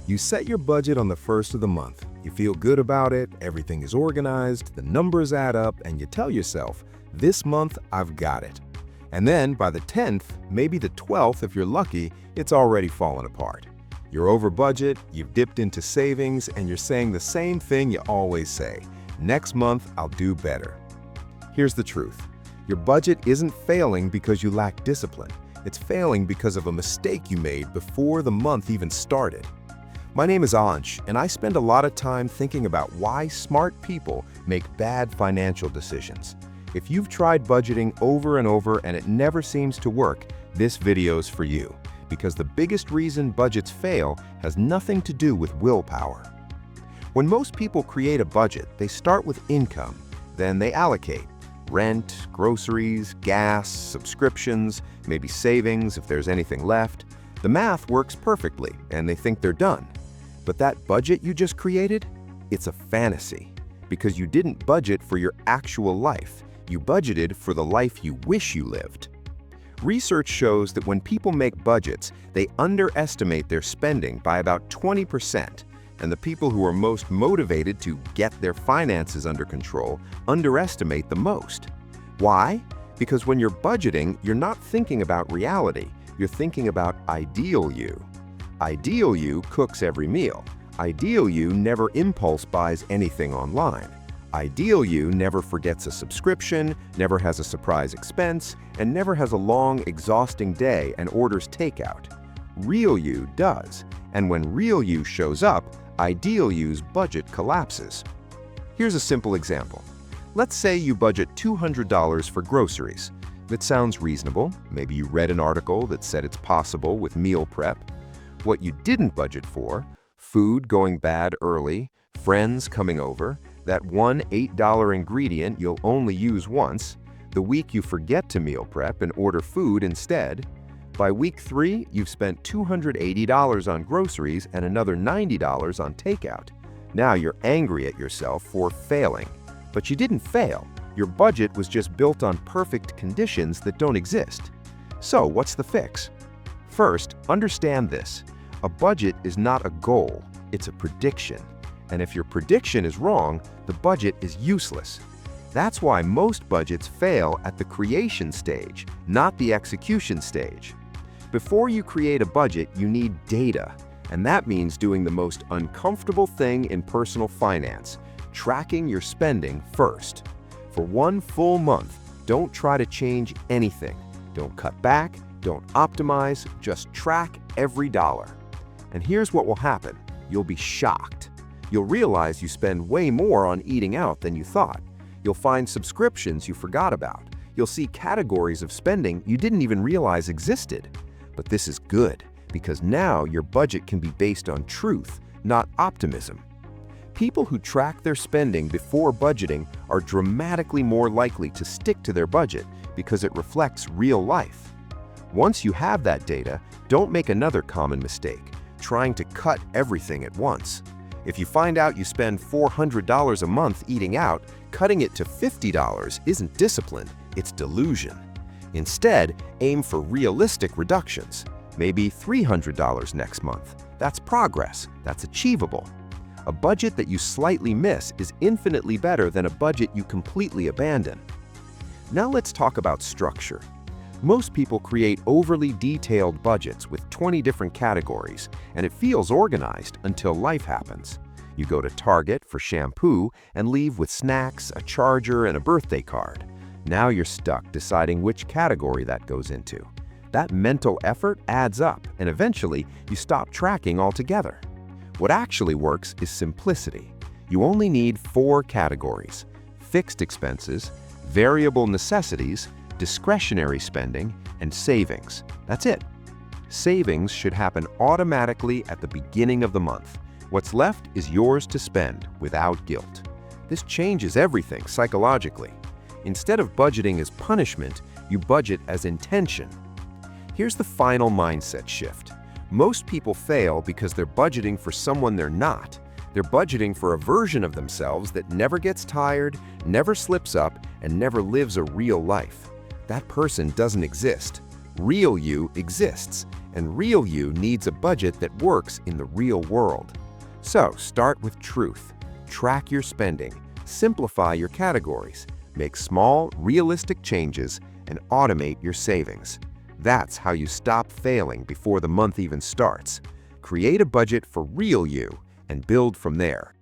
You set your budget on the first of the month. You feel good about it, everything is organized, the numbers add up, and you tell yourself, this month I've got it. And then by the 10th, maybe the 12th if you're lucky, it's already fallen apart. You're over budget, you've dipped into savings, and you're saying the same thing you always say, next month I'll do better. Here's the truth. Your budget isn't failing because you lack discipline. It's failing because of a mistake you made before the month even started. My name is Ansh, and I spend a lot of time thinking about why smart people make bad financial decisions. If you've tried budgeting over and over and it never seems to work, this video's for you. Because the biggest reason budgets fail has nothing to do with willpower. When most people create a budget, they start with income, then they allocate. Rent, groceries, gas, subscriptions, maybe savings if there's anything left. The math works perfectly, and they think they're done. But that budget you just created, it's a fantasy. Because you didn't budget for your actual life. You budgeted for the life you wish you lived. Research shows that when people make budgets, they underestimate their spending by about 20%. And the people who are most motivated to get their finances under control underestimate the most. Why? Because when you're budgeting, you're not thinking about reality. You're thinking about ideal you. Ideal you cooks every meal. Ideal you never impulse buys anything online. Ideal you never forgets a subscription, never has a surprise expense, and never has a long, exhausting day and orders takeout. Real you does, and when real you shows up, ideal you's budget collapses. Here's a simple example. Let's say you budget $200 for groceries. That sounds reasonable. Maybe you read an article that said it's possible with meal prep. What you didn't budget for, food going bad early, friends coming over, that one $8 ingredient you'll only use once, the week you forget to meal prep and order food instead. By week 3, you've spent $280 on groceries and another $90 on takeout. Now you're angry at yourself for failing. But you didn't fail. Your budget was just built on perfect conditions that don't exist. So what's the fix? First, understand this. A budget is not a goal, it's a prediction. And if your prediction is wrong, the budget is useless. That's why most budgets fail at the creation stage, not the execution stage. Before you create a budget, you need data. And that means doing the most uncomfortable thing in personal finance, tracking your spending first. For one full month, don't try to change anything. Don't cut back, don't optimize, just track every dollar. And here's what will happen. You'll be shocked. You'll realize you spend way more on eating out than you thought. You'll find subscriptions you forgot about. You'll see categories of spending you didn't even realize existed. But this is good, because now your budget can be based on truth, not optimism. People who track their spending before budgeting are dramatically more likely to stick to their budget because it reflects real life. Once you have that data, don't make another common mistake, trying to cut everything at once. If you find out you spend $400 a month eating out, cutting it to $50 isn't discipline, it's delusion. Instead, aim for realistic reductions. Maybe $300 next month. That's progress. That's achievable. A budget that you slightly miss is infinitely better than a budget you completely abandon. Now let's talk about structure. Most people create overly detailed budgets with 20 different categories, and it feels organized until life happens. You go to Target for shampoo and leave with snacks, a charger, and a birthday card. Now you're stuck deciding which category that goes into. That mental effort adds up, and eventually you stop tracking altogether. What actually works is simplicity. You only need 4 categories: fixed expenses, variable necessities, discretionary spending, and savings. That's it. Savings should happen automatically at the beginning of the month. What's left is yours to spend without guilt. This changes everything psychologically. Instead of budgeting as punishment, you budget as intention. Here's the final mindset shift. Most people fail because they're budgeting for someone they're not. They're budgeting for a version of themselves that never gets tired, never slips up, and never lives a real life. That person doesn't exist. Real you exists, and real you needs a budget that works in the real world. So start with truth. Track your spending, simplify your categories, make small, realistic changes, and automate your savings. That's how you stop failing before the month even starts. Create a budget for real you and build from there.